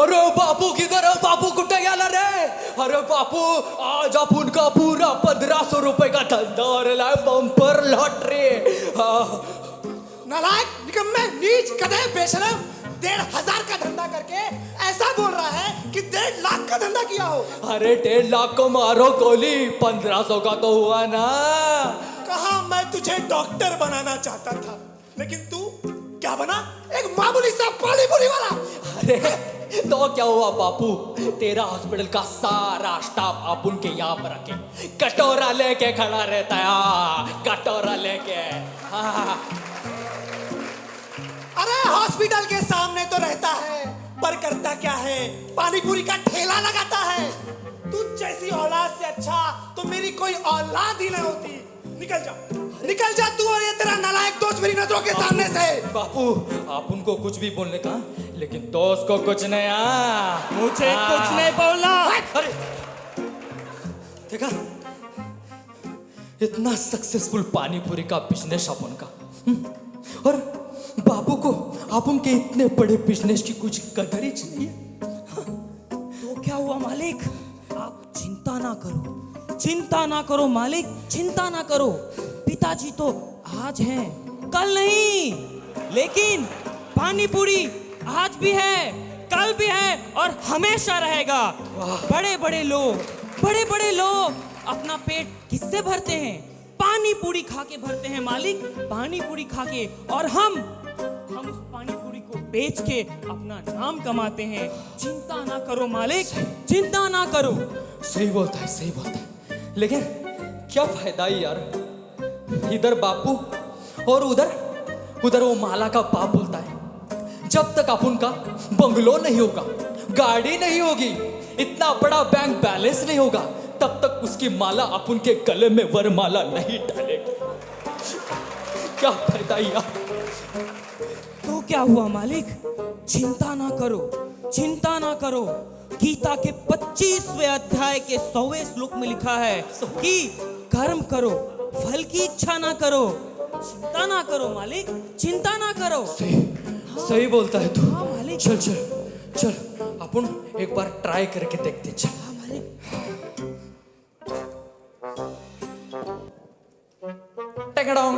अरे बापू किधर है? बापू कुठे गेला रे? अरे बापू आज आपण का पूरा 1500 रुपए का धंधा और लाए बम्पर लॉटरी। नालायक, निकम्मे, नीच, गधे, बेशरम, 1500 का धंधा करके ऐसा बोल रहा है कि 1.5 लाख का धंधा किया हो। अरे 1.5 लाख को मारो गोली, 1500 का तो हुआ ना। कहा मैं तुझे डॉक्टर बनाना चाहता था, लेकिन तू क्या बना? एक मामूली सा पानी पूरी वाला। अरे तो क्या हुआ बापू, तेरा हॉस्पिटल का सारा स्टाफ अपन के यहाँ पर रखे कटोरा लेके खड़ा रहता है, कटोरा लेके। हाँ। अरे हॉस्पिटल के सामने तो रहता है, पर करता क्या है? पानी पूरी का ठेला लगाता है। तू जैसी औलाद से अच्छा तो मेरी कोई औलाद ही ना होती। निकल जा, निकल जा तू और ये तेरा नालायक दोस्त मेरी नजरों के सामने से। बापू आप उनको कुछ भी बोलने का, लेकिन दोस्त को कुछ नहीं। मुझे कुछ नहीं बोलना। अरे देखा, इतना सक्सेसफुल पानी पूरी का बिजनेस अपन का, और बाबू को अपन के इतने बड़े बिजनेस की कुछ कदर ही नहीं है। तो क्या हुआ मालिक? आप चिंता ना करो, चिंता ना करो मालिक, चिंता ना करो। पिताजी तो आज हैं, कल नहीं, लेकिन पानी पूरी आज भी है, कल भी है और हमेशा रहेगा। बड़े बड़े लोग अपना पेट किससे भरते हैं? पानी पूरी खा के भरते हैं मालिक, पानी पूरी खा के। और हम उस पानी पूरी को बेच के अपना नाम कमाते हैं। चिंता ना करो मालिक, चिंता ना करो। सही बोलता है, सही बोलता है, लेकिन क्या फायदा ही यार। इधर बापू और उधर वो माला का बाप बोलता है जब तक अपन का बंगलो नहीं होगा, गाड़ी नहीं होगी, इतना बड़ा बैंक बैलेंस नहीं होगा, तब तक उसकी माला अपन के गले में वरमाला नहीं डालेगी। क्या फायदा यार। तो क्या हुआ मालिक? चिंता ना करो, चिंता ना करो। गीता के 25वें अध्याय के 100वें श्लोक में लिखा है कि कर्म करो, फल की इच्छा ना करो। चिंता ना करो मालिक, चिंता ना करो। सही बोलता है तू। हाँ मालिक। चल अपन एक बार ट्राई करके देखते। चल। हाँ मालिक। टेकडाउन।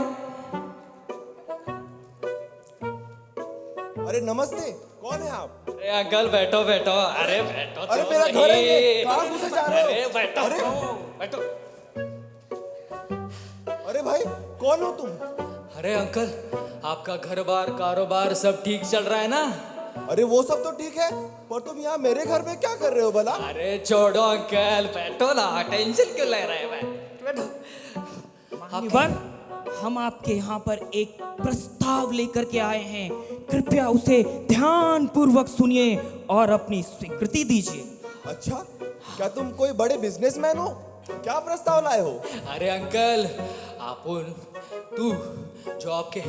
अरे नमस्ते, कौन है आप? अरे अंकल बैठो। अरे बैठो। अरे मेरा घर है ये, कहाँ घुसे जा रहे हो? अरे बैठो। अरे बैठो। अरे भाई, कौन हो तुम? अरे अंकल, आपका घर बार कारोबार सब ठीक चल रहा है ना? अरे वो सब तो ठीक है, पर तुम यहाँ मेरे घर में क्या कर रहे हो भला? अरे छोड़ो अंकल, बैठो ना, टेंशन क्यों ले रहे हैं? बैठो। मान्यवर, हम आपके यहाँ पर एक प्रस्ताव लेकर के आए हैं, कृपया उसे ध्यान पूर्वक सुनिए और अपनी स्वीकृति दीजिए। अच्छा, क्या तुम कोई बड़े बिजनेसमैन हो? क्या प्रस्ताव लाए हो? अरे अंकल, तू जो आपके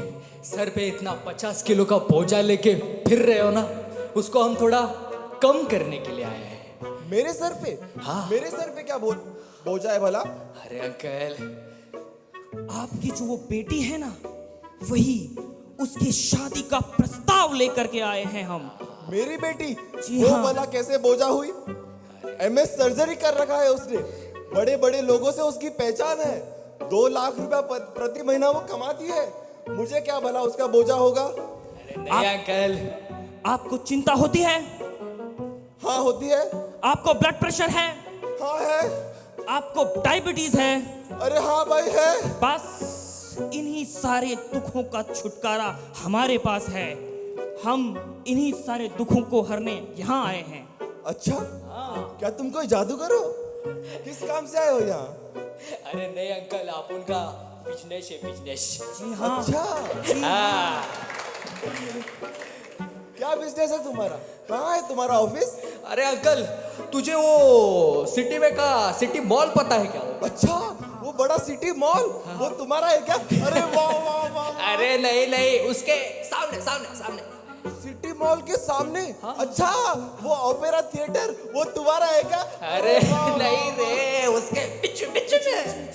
सर पे इतना 50 किलो का बोझा लेके फिर रहे हो ना, उसको हम थोड़ा कम करने के लिए आए हैं। मेरे सर पे? हाँ। मेरे सर पे क्या बोझा है भला? अरे अंकल, आपकी जो वो बेटी है ना, वही उसकी शादी का प्रस्ताव लेकर के आए हैं हम। मेरी बेटी? जी वो हाँ। भला कैसे बोझा हुई? MS सर्जरी कर रखा है उसने, बड़े लोगों से उसकी पहचान है, 2 लाख रुपया प्रति महीना वो कमाती है। मुझे क्या भला उसका बोझा होगा? अरे नहीं अंकल। आपको चिंता होती है? हाँ होती है। आपको ब्लड प्रेशर है? हाँ है। आपको डायबिटीज है? अरे हाँ भाई है। बस इन्हीं सारे दुखों का छुटकारा हमारे पास है। हम इन्हीं सारे दुखों को हरने यहाँ आए हैं। अच्छा, क्या तुम कोई जादूगर हो? किस काम से आए हो यहाँ? अरे नहीं अंकल, आप उनका बिजनेस है, बिजनेस। जी हाँ। अच्छा, हाँ। क्या बिजनेस है तुम्हारा? कहाँ है तुम्हारा ऑफिस? अरे अंकल, तुझे वो सिटी में का सिटी मॉल पता है क्या? अच्छा, वो बड़ा सिटी मॉल, वो तुम्हारा है क्या? अरे वाह वाह वाह। अरे नहीं, उसके सामने। सिटी मॉल के सामने? अच्छा, वो ओपेरा थिएटर, वो तुम्हारा है क्या? अरे नहीं रे, उसके पीछे में।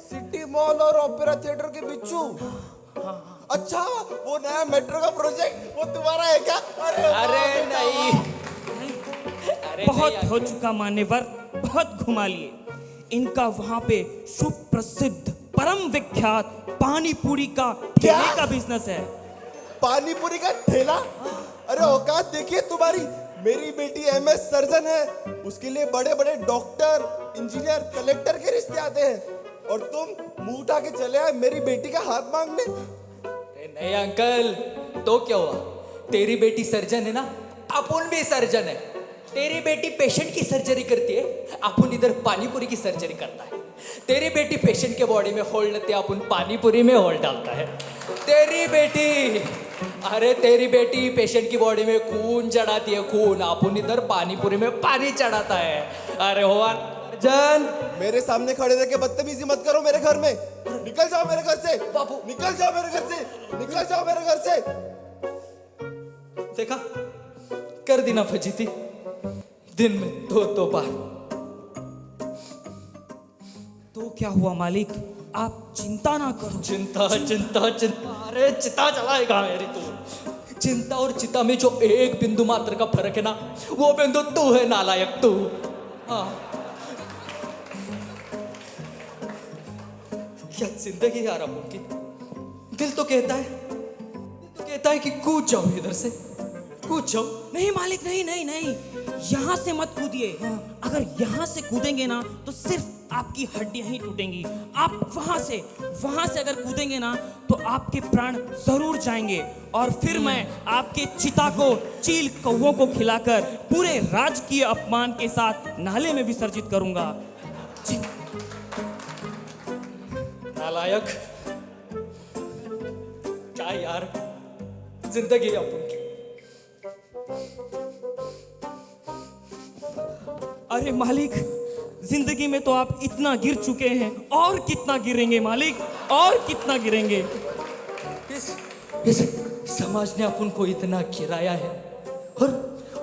सिटी मॉल और ओपेरा थिएटर के बिच्छू? अच्छा, वो नया मेट्रो का प्रोजेक्ट, वो तुम्हारा है क्या? अरे नहीं। अरे बहुत नहीं, हो चुका मान्यवर, बहुत घुमा लिए। इनका वहां पे सुप्रसिद्ध परम विख्यात पानी पूरी का क्या? ठेले का बिजनेस है। पानी पूरी का ठेला? अरे औकात देखिए तुम्हारी। मेरी बेटी एमएस सर्जन है, उसके लिए बड़े बड़े डॉक्टर, इंजीनियर, कलेक्टर के रिश्ते आते हैं, और तुम मुंह उठा के चले आए मेरी बेटी का हाथ मांगने। अरे नहीं अंकल, तो क्या हुआ? तेरी बेटी सर्जन है ना, अपन भी सर्जन है। तेरी बेटी पेशेंट की सर्जरी करती है, अपन इधर पानीपुरी की सर्जरी करता है। तेरी बेटी पेशेंट के बॉडी में होल लेते, अपन पानीपुरी में होल डालता है। तेरी बेटी पेशेंट की बॉडी में खून चढ़ाती है, खून, अपन इधर पानीपुरी में पानी चढ़ाता है। अरे हो सर्जन। मेरे सामने खड़े रह के बदतमीजी मत करो मेरे घर में। निकल जाओ मेरे घर से बाबू। निकल जाओ मेरे घर से, निकल जाओ मेरे घर से। देखा, कर दी ना फजीती, दिन में दो बार। तो क्या हुआ मालिक, आप चिंता ना करो। चिंता चिंता चिंता, अरे चिता जलाएगा मेरी तू। चिंता और चिता में जो एक बिंदु मात्र का फर्क है ना, वो बिंदु तू है, नालायक तू। हाँ, क्या जिंदगी यार अपन की। दिल तो कहता है कि कूद जाओ इधर से, कूद जाओ। नहीं मालिक, नहीं नहीं नहीं, यहाँ से मत कूदिए। अगर यहाँ से कूदेंगे ना तो सिर्फ आपकी हड्डियां ही टूटेंगी। आप वहां से अगर कूदेंगे ना तो आपके प्राण जरूर जाएंगे, और फिर मैं आपके चिता को चील कौवों को खिलाकर पूरे राजकीय अपमान के साथ नाले में विसर्जित करूंगा। नालायक, क्या यार जिंदगी है अपन की। अरे मालिक, जिंदगी में तो आप इतना गिर चुके हैं, और कितना गिरेंगे मालिक, और कितना गिरेंगे। इस समाज ने अपन को इतना गिराया है, और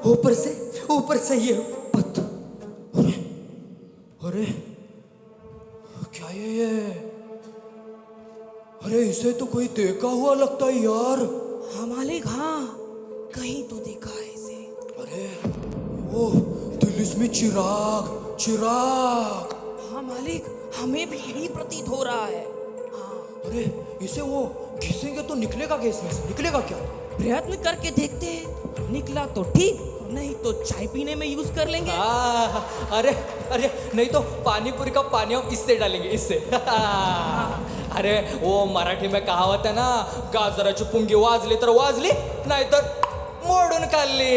ऊपर से ये पत्थर। अरे क्या ये? अरे इसे तो कोई देखा हुआ लगता है यार। हाँ मालिक, हाँ, कहीं तो देखा है इसे। अरे वो दिल इसमें चिराग। हाँ मालिक, हमें भी यही प्रतीत हो रहा है। अरे इसे वो घिसेंगे तो निकलेगा क्या इसमें से? निकलेगा क्या? प्रयत्न करके देखते हैं, निकला तो ठीक, नहीं तो चाय पीने में यूज कर लेंगे। अरे नहीं तो पानीपुरी का पानी हम इससे डालेंगे, इससे। अरे वो मराठी में कहावत है ना, गाजराची पुंगी वाजली तर वाजली, नाही तर मोडून खाल्ली।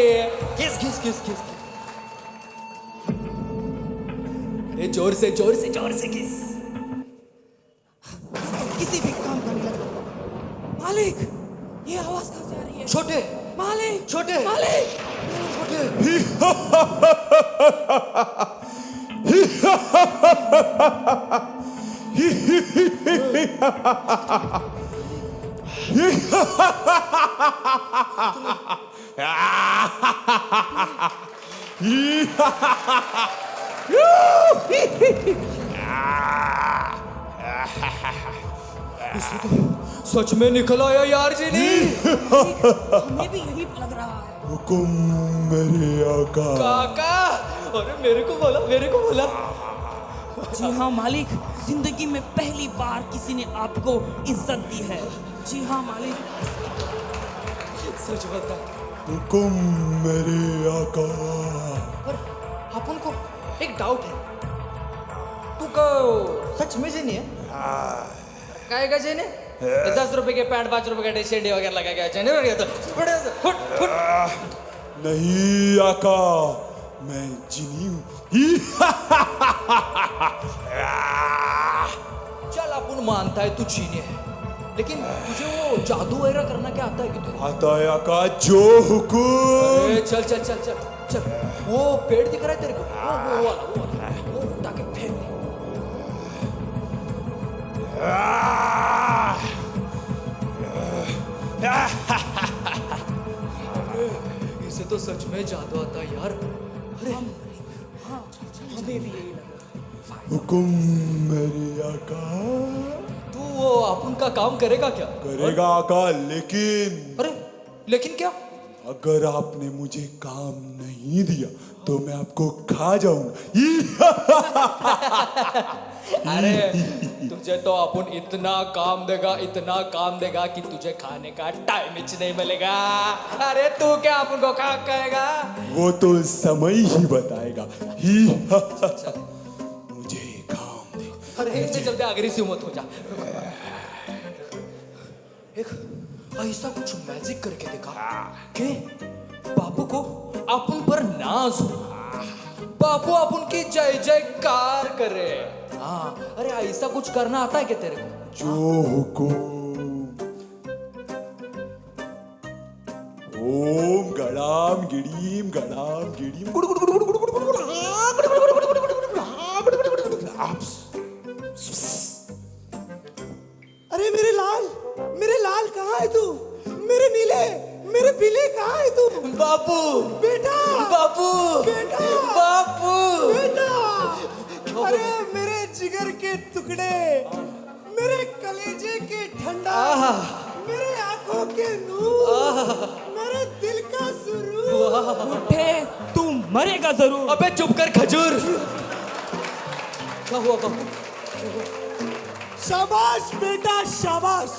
घिस घिस घिस घिस। अरे जोर से घिस। किसी भी काम का नहीं लग रहा। मालिक, ये आवाज कहाँ से आ रही है? छोटे मालिक, छोटे मालिक, इससे तो सच में निकल आया यार जी ने। हमें भी यही लग रहा है। हुकुम मेरे आका। काका, अरे मेरे को बोला। जी हाँ मालिक, जिंदगी में पहली बार किसी ने आपको इज्जत दी है। जी हाँ मालिक। सच बता। हुकुम मेरे आका। पर अपन को एक डाउट है, तू का सच में जेनी है? काय का जेने? 10 रुपए के पैंट, 5 रुपए के शेंडी वगैरह लगा के जेने हो गया तो फुट। नहीं आका, मैं जिनी हूँ। चल अपन मानता है तू चीनी है, लेकिन तुझे वो जादू वगैरह करना क्या आता है कि तुझे? आता है आका, जो हुकुम। अरे चल, वो पेड़ दिख रहा है तेरे को? वो वाला, वो उठा के फेंक दे। इसे तो सच में जादू आता है यार। अरे हाँ, हमें भी यही लग रहा है। हुकुम मेरे आका। तू वो अपन का काम करेगा क्या? करेगा आका, लेकिन अरे लेकिन क्या? अगर आपने मुझे काम नहीं दिया तो मैं आपको खा जाऊंगा। अरे तुझे तो अपन इतना काम देगा कि तुझे खाने का टाइम ही नहीं मिलेगा। अरे तू क्या अपन को खा कहेगा? वो तो समय ही बताएगा। मुझे काम दे। अरे इनसे जल्दी अग्रेसिव मत हो जा। एक ऐसा कुछ मैजिक करके दिखा कि बापू को अपन पर नाज हो, बापू अपन की जय जयकार करे। हाँ, अरे ऐसा कुछ करना आता है क्या तेरे को? जो हुकुम। ओम गणाम गिड़ीम गणाम गिड़ीम गुड़ गुड़ गुड़ गुड़ गुड़ गुड़ गुड़ गुड़ अरे मेरे लाल कहाँ है तू? मेरे नीले, मेरे पीले कहाँ है तू? बापू, बेटा, बापू, बेटा, बापू, बेटा, अरे मेरे जिगर के टुकड़े, मेरे कलेजे के ठंडा, मेरे आंखों के नूर, मेरे दिल का सुरूर। उठे, तू मरेगा जरूर। अबे चुप कर खजूर। क्या हुआ बापू? शाबाश बेटा शाबाश।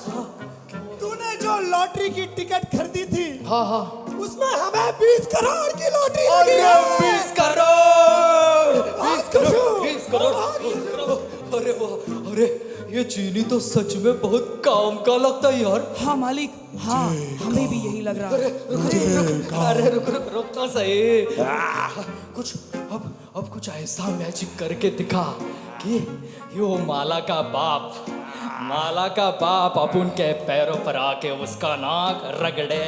तूने जो लॉटरी की टिकट खरीदी थी, हाँ हाँ, उसमें हमें 20 करोड़ की लॉटरी लगी अरे है। 20 करोड़, बहुत खुश हूँ। 20 करोड़। अरे वाह, अरे ये चीनी तो सच में बहुत काम का लगता है यार। हाँ मालिक, हाँ हमें भी यही लग रहा है। अरे रुक तो सही। कुछ अब कुछ ऐसा मैजिक करके दिखा कि यो माला का बाप अपन के पैरों पर आके उसका नाक रगड़े,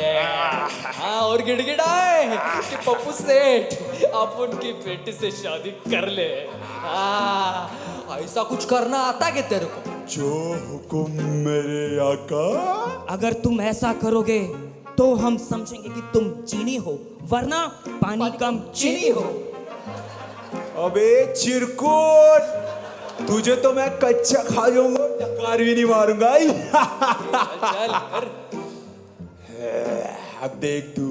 हाँ, और गिड़गिड़ाए कि पप्पू सेठ अपन की बेटी से शादी कर ले। हाँ, ऐसा कुछ करना आता है तेरे को? जो हुकुम मेरे आका। अगर तुम ऐसा करोगे तो हम समझेंगे कि तुम चीनी हो, वरना पानी कम चीनी हो। अबे चिरकुट, तुझे तो मैं कच्चा खा जाऊंगा, डकार भी नहीं मारूंगा। चल कर। अब देख तू।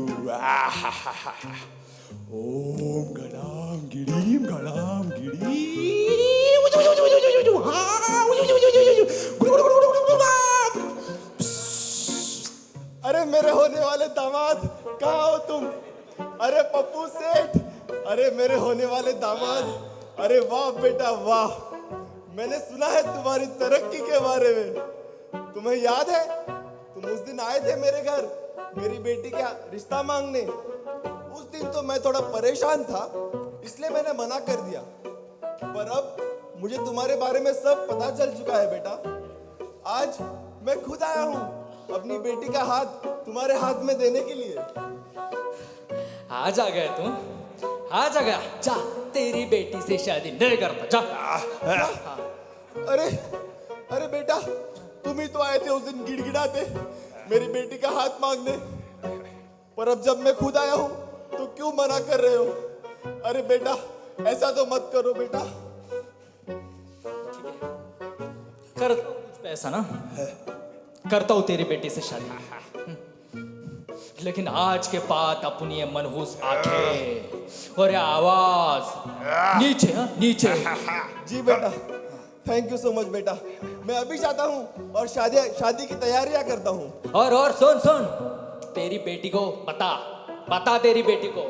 ओम गणाम गिड़ीम गणाम अरे मेरे होने वाले दामाद, कहाँ हो तुम? अरे पप्पू सेठ, अरे मेरे होने वाले दामाद, अरे वाह बेटा वाह। मैंने सुना है तुम्हारी तरक्की के बारे में। तुम्हें याद है तुम उस दिन आए थे मेरे घर मेरी बेटी का रिश्ता मांगने? उस दिन तो मैं थोड़ा परेशान था, इसलिए मैंने मना कर दिया। पर अब मुझे तुम्हारे बारे में सब पता चल चुका है बेटा। आज मैं खुद आया हूँ अपनी बेटी का हाथ तुम्हारे हाथ में देने के लिए। आज आ गया तुम, आज आ गया। जा, तेरी बेटी से शादी नहीं करता, जा। अरे अरे बेटा, तुम ही तो आए थे उस दिन गिड़गिड़ाते मेरी बेटी का हाथ मांगने। पर अब जब मैं खुद आया हूँ तो क्यों मना कर रहे हो? अरे बेटा ऐसा तो मत करो बेटा। कर कुछ पैसा ना, करता हूँ तेरी बेटी से शादी, लेकिन आज के बाद अपनी ये मनहूस आंखें और ये आवाज नीचे, हाँ नीचे। जी बेटा, थैंक यू सो मच बेटा। मैं अभी जाता हूँ और शादी की तैयारियां करता हूँ। और सुन, तेरी बेटी को बता तेरी बेटी को,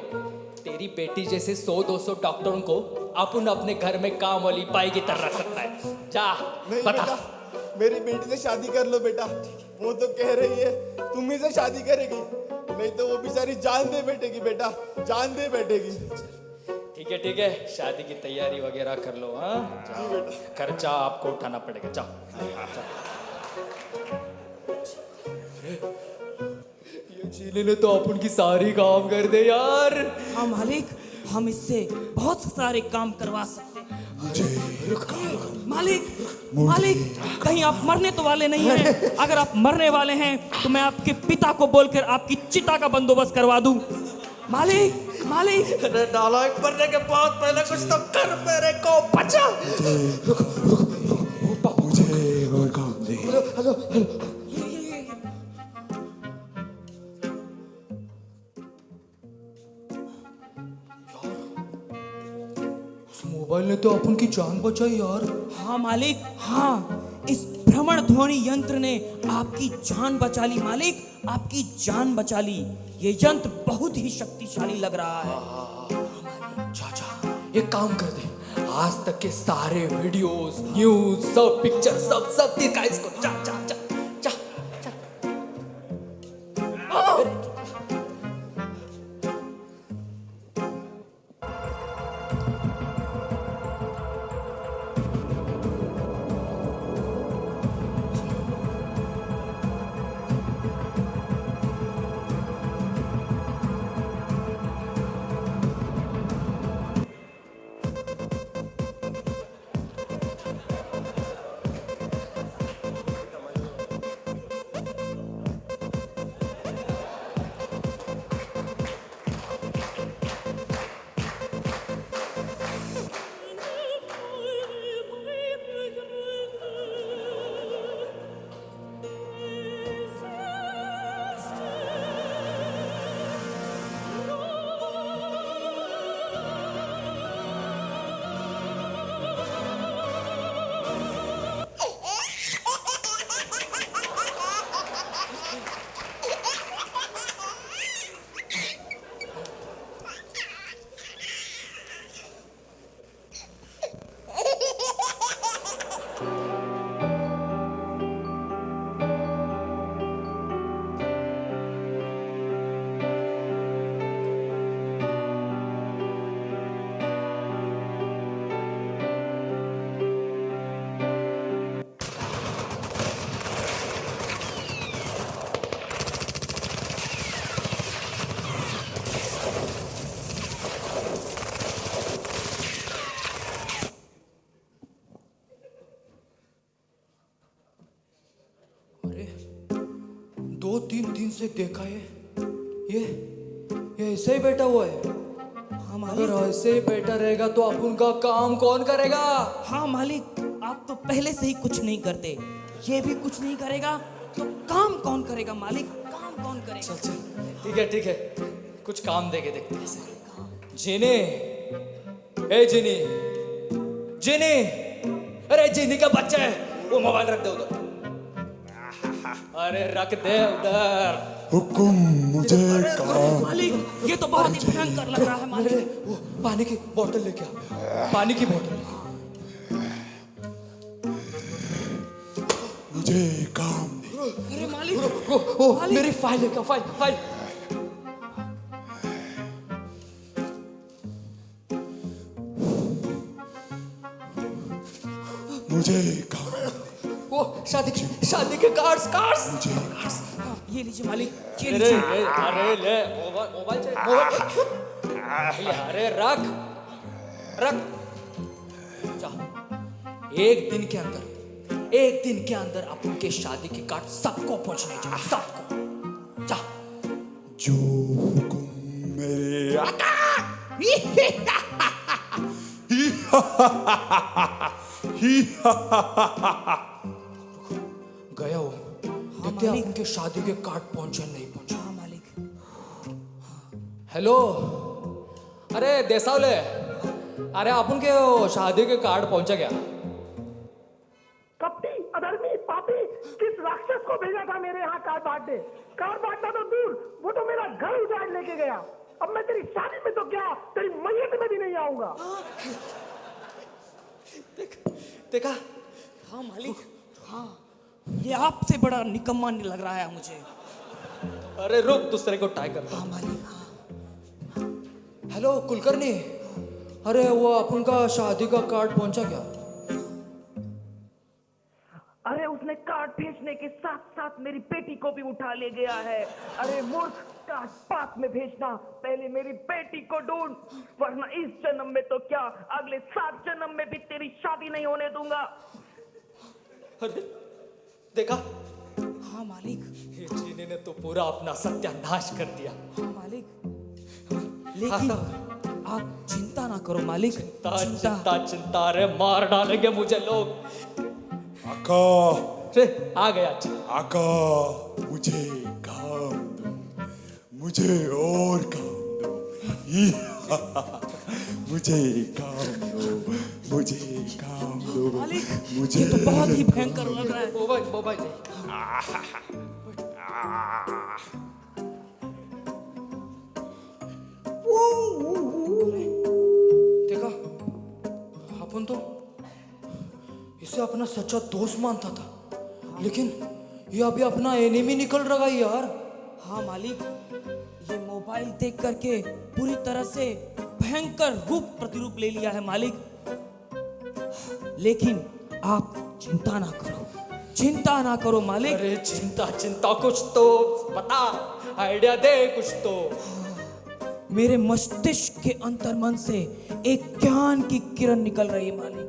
तेरी बेटी जैसे 100-200 डॉक्टरों को अपन अपने घर में काम वाली पाई की तरह रख सकता है। जा नहीं बता। बेटा, मेरी बेटी से शादी कर लो बेटा। वो तो कह रही है तुम ही से शादी करेगी, नहीं तो वो बेचारी जान दे बैठेगी बेटा, जान दे बैठेगी। ठीक है, शादी की तैयारी वगैरह कर लो। हाँ, खर्चा आपको उठाना पड़ेगा, जाओ। ये चीनी ने तो अपन की सारी काम कर दे यार। हाँ मालिक, हम इससे बहुत सारे काम करवा सकते हैं। मालिक, कहीं आप मरने तो वाले नहीं हैं? अगर आप मरने वाले हैं तो मैं आपके पिता को बोलकर आपकी चिता का बंदोबस्त करवा दूं। मालिक, अरे नालायक, मरने के बाद पहले कुछ तो कर मेरे को, बचा। मुझे और काम दे। तो अपन की जान बचाई यार। हाँ मालिक, हाँ, इस भ्रमण ध्वनि यंत्र ने आपकी जान बचा ली मालिक, आपकी जान बचा ली। ये यंत्र बहुत ही शक्तिशाली लग रहा है। चाचा एक काम कर दे, आज तक के सारे वीडियोस, न्यूज, सब पिक्चर, सब दिखा इसको। चा चा चा चा चा। अरे 2-3 दिन से देखा है, ये ऐसे ही बैठा हुआ है। हाँ अगर मालिक, ऐसे ही बैठा रहेगा तो अपन का काम कौन करेगा? हाँ मालिक, आप तो पहले से ही कुछ नहीं करते, ये भी कुछ नहीं करेगा तो काम कौन करेगा मालिक, काम कौन करेगा? चल चल, ठीक है, कुछ काम देके देखते हैं इसे। जिनी, ए जिनी, जिनी, अरे जिनी का बच्चा है, वो मोबाइल रख दे उधर। अरे रख दे उधर। हुकुम मुझे काम। मालिक, ये तो बहुत ही भयंकर लग रहा है मालिक। अरे वो पानी की बोतल लेके आ, पानी की बोतल। मुझे काम दे। अरे मालिक, ओ मेरी फाइल लेके आ, फाइल। मुझे काम दे। वो शादी के कार्ड्स। मुझे हाँ, ये लीजिए मालिक, ये अरे लीजिए। अरे ले मोबाइल चाहिए। अरे रख जा। एक दिन के अंदर अपन के शादी के कार्ड सबको पहुंचने चाहिए, सबको। जा। जो हुकुम मेरे आका। गया हो, देखते हैं अपन के शादी के कार्ड पहुंचे नहीं पहुंचे। हाँ मालिक, हेलो, अरे देसावले, अरे अपन के शादी के कार्ड पहुंचा क्या? कपटी, अधर्मी, पापी, किस राक्षस को भेजा था मेरे यहाँ कार्ड बांटने? कार्ड बांटना तो दूर, वो तो मेरा घर उजाड़ लेके गया। अब मैं तेरी शादी में तो क्या, तेरी मैयत में भी नहीं आऊंगा। देखा? हाँ मालिक, हाँ, ये आपसे बड़ा निकम्मा नहीं लग रहा है मुझे। अरे रुक, दूसरे को टाई कर। हाँ मालिक, हाँ। हेलो कुलकर्णी, अरे वो अपन का शादी का कार्ड पहुंचा क्या? अरे उसने कार्ड भेजने के साथ साथ मेरी बेटी को भी उठा ले गया है। अरे मूर्ख, कार्ड पास में भेजना, पहले मेरी बेटी को ढूंढ, वरना इस जन्म में तो क्या, अगले 7 जन्म में भी तेरी शादी नहीं होने दूंगा। अरे देखा? हाँ मालिक, ये जीने ने तो पूरा अपना सत्यानाश कर दिया। हाँ मालिक, लेकिन आप चिंता ना करो मालिक, चिंता, अरे मार डालेंगे मुझे लोग। आका, रे आ गया। आका, मुझे काम दो, मुझे और काम दो। मुझे काम दो। मुझे काम दो मालिक मुझे ये तो बहुत ही भयंकर लग रहा है। मोबाइल मोबाइल नहीं। देखा, अपन तो इसे अपना सच्चा दोस्त मानता था, लेकिन ये अभी अपना एनिमी निकल रहा है यार। हाँ मालिक, ये मोबाइल देख करके पूरी तरह से भयंकर रूप प्रतिरूप ले लिया है मालिक। लेकिन आप चिंता ना करो, चिंता ना करो मालिक। अरे चिंता चिंता कुछ तो बता, आइडिया दे कुछ तो। मेरे मस्तिष्क के अंतर्मन से एक ज्ञान की किरण निकल रही है मालिक।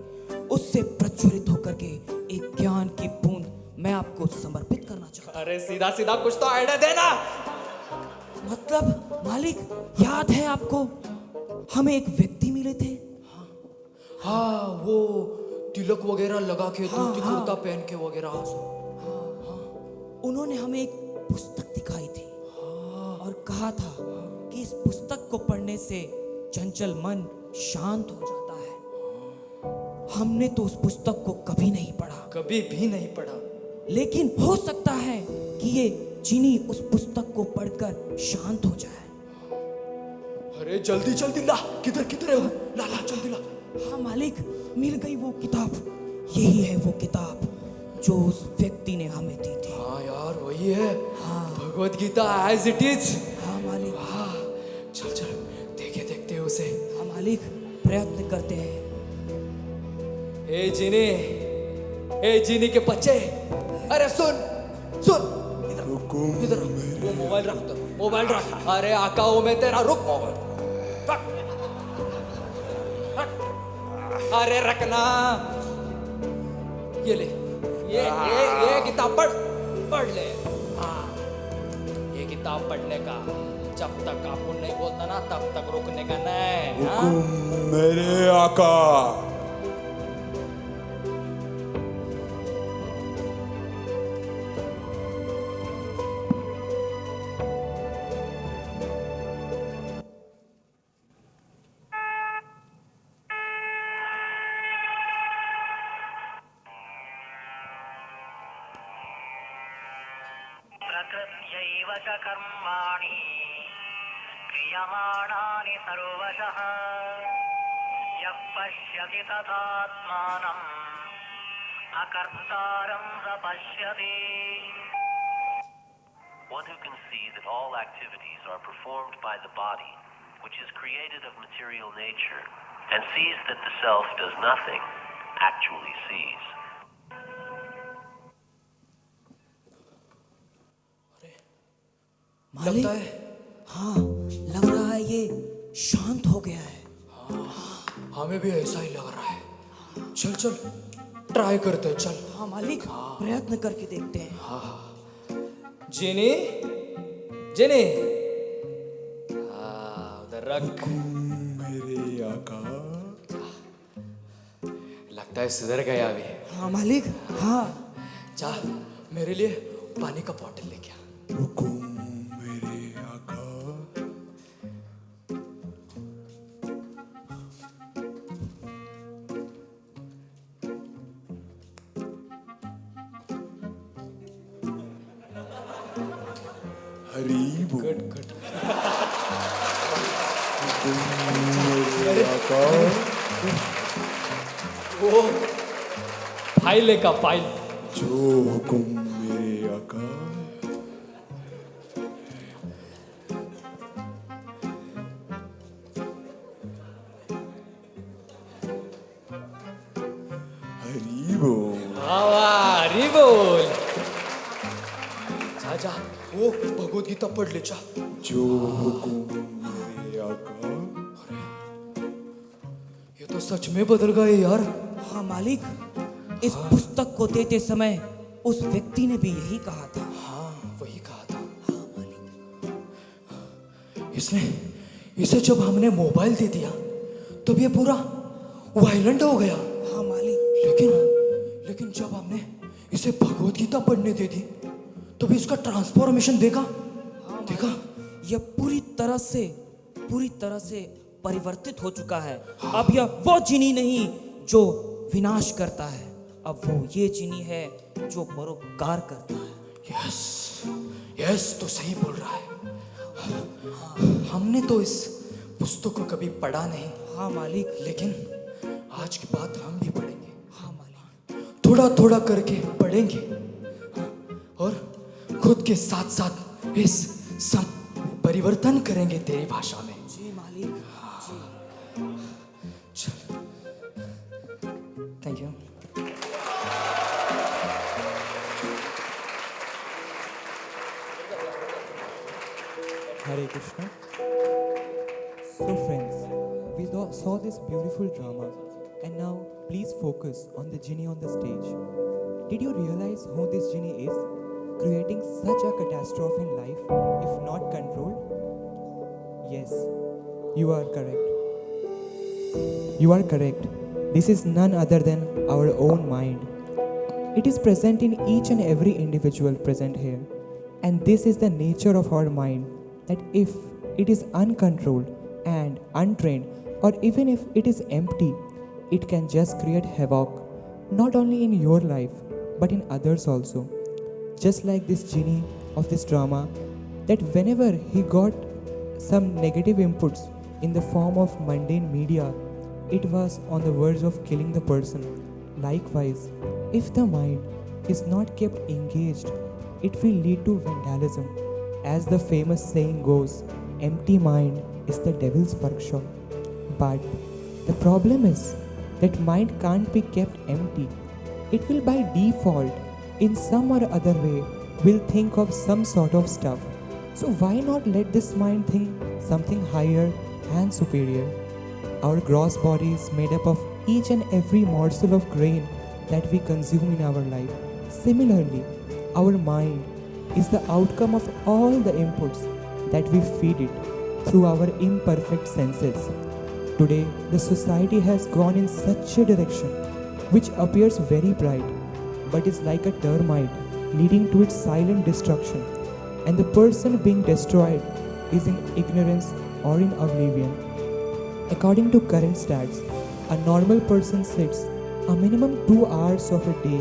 उससे प्रज्वलित होकर के एक ज्ञान की बूंद मैं आपको समर्पित करना चाहता अरे सीधा सीधा कुछ तो आइडिया देना। हूं। मतलब मालिक, याद है आपको हमें एक व्यक्ति मिले थे? हाँ, वो तिलक वगैरह लगा के धोती हाँ। कुर्ता पहन के वगैरह। उन्होंने हमें एक पुस्तक दिखाई थी और कहा था कि इस पुस्तक को पढ़ने से चंचल मन शांत हो जाता है। हमने तो उस पुस्तक को कभी नहीं पढ़ा, कभी भी नहीं पढ़ा। लेकिन हो सकता है कि ये जिनी उस पुस्तक को पढ़कर शांत हो जाए। अरे जल्दी जल्दी ला, किधर किधर है वो? ला ला जल्दी ला। हाँ मालिक, मिल गई वो किताब। यही है वो किताब जो उस व्यक्ति ने हमें दी थी। हाँ यार वही है, हाँ। Bhagavad Gita as it is. हाँ मालिक, हाँ, चल चल देखे देखते हैं उसे। हाँ मालिक, प्रयत्न करते हैं। ए जीनी के बच्चे, अरे सुन सुन, हुकुम इधर वो मोबाइल रख दो, मोबाइल रख। अरे आकाओ में तेरा, रुक मोबाइल रख, रख। अरे रखना। ये ले, ये किताब पढ़ ले। हाँ, ये किताब पढ़ने का जब तक आपको नहीं बोलता ना तब तक रुकने का नहीं। हाँ? हुकुम मेरे आका। प्रकृत्यैव च कर्माणि क्रियमाणानि सर्वशः यः पश्यति तदात्मानम् अकर्तारं स पश्यति. One who can see that all activities are performed by the body, which is created of material nature, and sees that the self does nothing, actually sees. मालिक, लगता है हाँ लग रहा है ये शांत हो गया है। हमें भी ऐसा ही लग रहा है। चल चल ट्राई करते हैं, चल। हाँ मालिक, प्रयत्न करके देखते हैं। जेनी, जेनी, हाँ उधर रख। मेरे आका। लगता है सुधर गया अभी। हाँ मालिक, हाँ। जा मेरे लिए पानी का बॉटल लेके आ। हुकुम मेरे आका। हरी बोल। Good good. मेरे आका। वो फाइल का फाइल। जो हुकुम मेरे आका। हरी बोल। हरी बोल। जा जा वो भगवत गीता पढ़ ले जा। जो हुकुम मेरे आका। ये तो सच में बदल गए यार। हाँ मालिक, इस पुस्तक को देते समय उस व्यक्ति ने भी यही कहा था। हाँ वही कहा था। हाँ मालिक, इसने इसे जब हमने मोबाइल दे दिया तब ये पूरा वायलेंट हो गया। हाँ मालिक, लेकिन जब हमने इसे भगवत गीता पढ़ने दे दी तब इसका ट्रांसफॉर्मेशन देखा। देखा यह पूरी तरह से परिवर्तित हो चुका है। अब यह वो जिनी नहीं जो विनाश करता है, अब वो ये जिनी है जो परोपकार करता है। यस यस, तो सही बोल रहा है। हमने तो इस पुस्तक को कभी पढ़ा नहीं, हाँ मालिक। लेकिन आज के बाद हम भी पढ़ेंगे। हाँ मालिक। थोड़ा थोड़ा करके पढ़ेंगे, और खुद के साथ साथ इस सब परिवर्तन करेंगे तेरी भाषा में। जी मालिक। Thank you. Hare Krishna. So friends, we saw this beautiful drama, and now please focus on the genie on the stage. Did you realize who this genie is, creating such a catastrophe in life if not controlled? Yes, you are correct. You are correct. This is none other than our own mind. It is present in each and every individual present here. And this is the nature of our mind, that if it is uncontrolled and untrained, or even if it is empty, it can just create havoc, not only in your life, but in others also. Just like this genie of this drama, that whenever he got some negative inputs in the form of mundane media, it was on the verge of killing the person. Likewise, if the mind is not kept engaged, it will lead to vandalism. As the famous saying goes, empty mind is the devil's workshop. But the problem is that mind can't be kept empty. It will by default, in some or other way, will think of some sort of stuff. So why not let this mind think something higher and superior? Our gross body is made up of each and every morsel of grain that we consume in our life. Similarly, our mind is the outcome of all the inputs that we feed it through our imperfect senses. Today, the society has gone in such a direction which appears very bright, but is like a termite leading to its silent destruction, and the person being destroyed is in ignorance or in oblivion. According to current stats, a normal person sits a minimum 2 hours of a day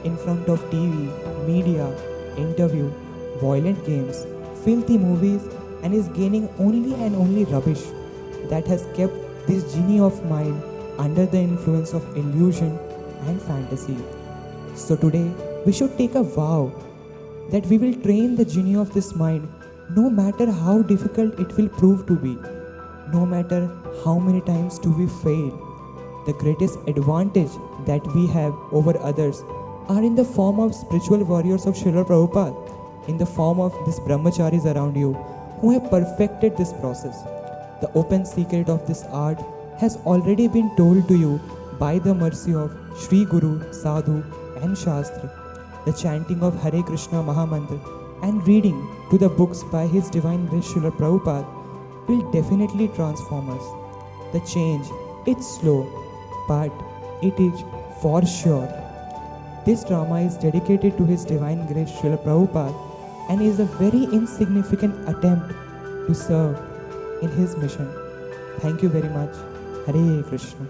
in front of TV, media, interview, violent games, filthy movies, and is gaining only and only rubbish that has kept this genie of mind under the influence of illusion and fantasy. So today, we should take a vow that we will train the genie of this mind no matter how difficult it will prove to be, no matter how many times do we fail. The greatest advantage that we have over others are in the form of spiritual warriors of Srila Prabhupada, in the form of these brahmacharis around you who have perfected this process. The open secret of this art has already been told to you by the mercy of Sri Guru, Sadhu and Shastra. The chanting of Hare Krishna Mahamantra and reading to the books by His Divine Grace Srila Prabhupada will definitely transform us. The change, it's slow, but it is for sure. This drama is dedicated to His Divine Grace Srila Prabhupada and is a very insignificant attempt to serve in His mission. Thank you very much. Hare Krishna.